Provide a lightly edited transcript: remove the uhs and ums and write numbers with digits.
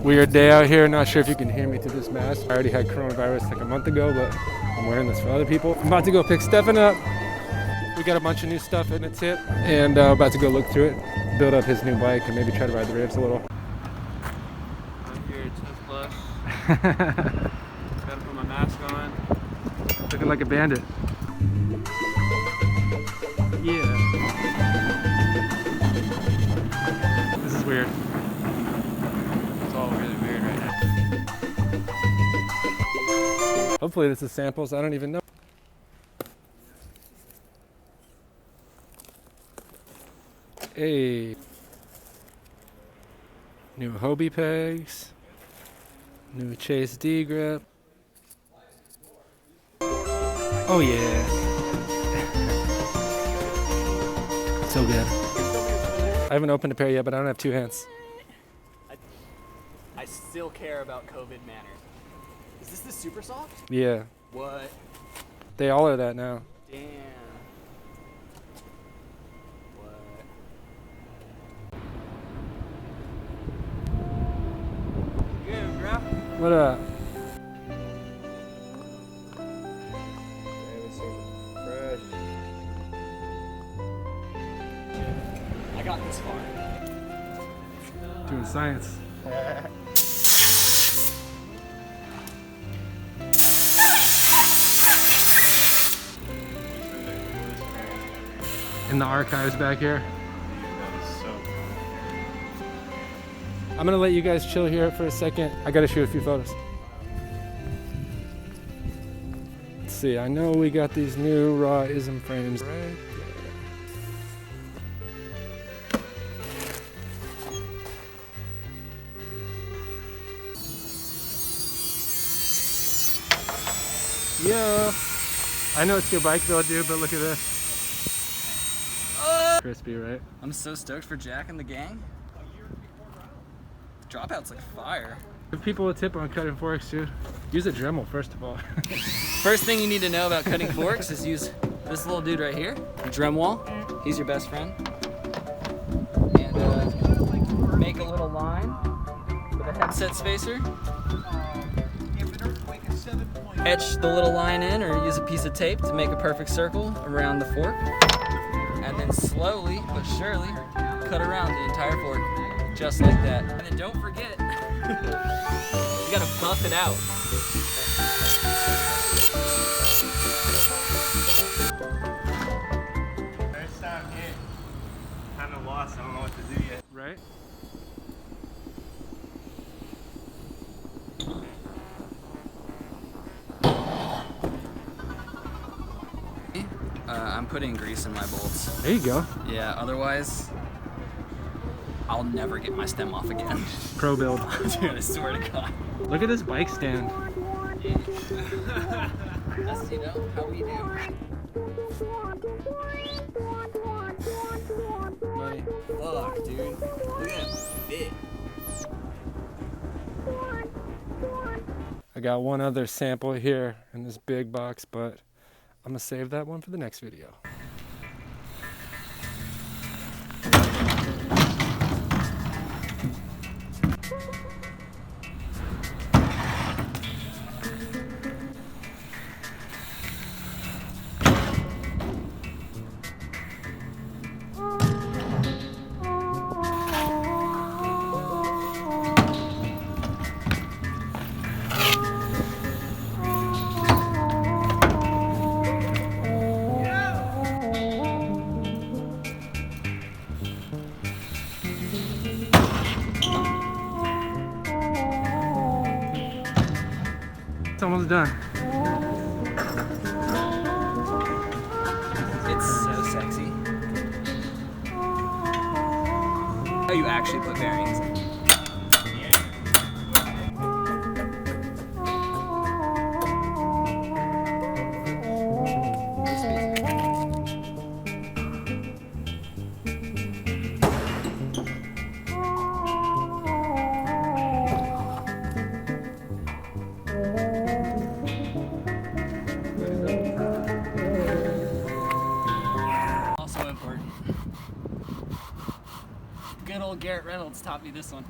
Weird day out here. Not sure if you can hear me through this mask. I already had coronavirus like a month ago, but I'm wearing this for other people. I'm about to go pick Stephan up. We got a bunch of new stuff in its hip, and about to go look through it, build up his new bike, and maybe try to ride the ribs a little. I'm here at Chest Blush. Gotta put my mask on. Looking like a bandit. Yeah. This is weird. It's all really weird right now. Hopefully this is samples. I don't even know. Hey. New Hobie pegs. New Chase D grip. Oh yeah. So good. I haven't opened a pair yet, but I don't have two hands. I still care about COVID manner. Is this the super soft? Yeah. What? They all are that now. Damn. What? Good, bro. What up? I got this far. Doing science. In the archives back here. I'm gonna let you guys chill here for a second. I gotta shoot a few photos. Let's see, I know we got these new raw ISM frames right there. Yeah, I know it's your bike build, dude, but look at this. Crispy, right? I'm so stoked for Jack and the gang. Dropout's like fire. Give people a tip on cutting forks, dude. Use a Dremel, first of all. First thing you need to know about cutting forks is use this little dude right here, Dremwall. He's your best friend. And make a little line with a headset spacer. Etch the little line in or use a piece of tape to make a perfect circle around the fork. And then slowly but surely cut around the entire fork, just like that. And then don't forget, you gotta buff it out. First time hit. Kind of lost. I don't know what to do yet. Right? I'm putting grease in my bolts. There you go. Yeah, otherwise, I'll never get my stem off again. Probuild. Dude, I swear to God. Look at this bike stand. That's, you know, how we do. Money. Fuck, dude. Look at that fit. I got one other sample here in this big box, but I'm gonna save that one for the next video. It's almost done. It's so sexy. Oh, you actually put bearings in. Also important. Good old Garrett Reynolds taught me this one.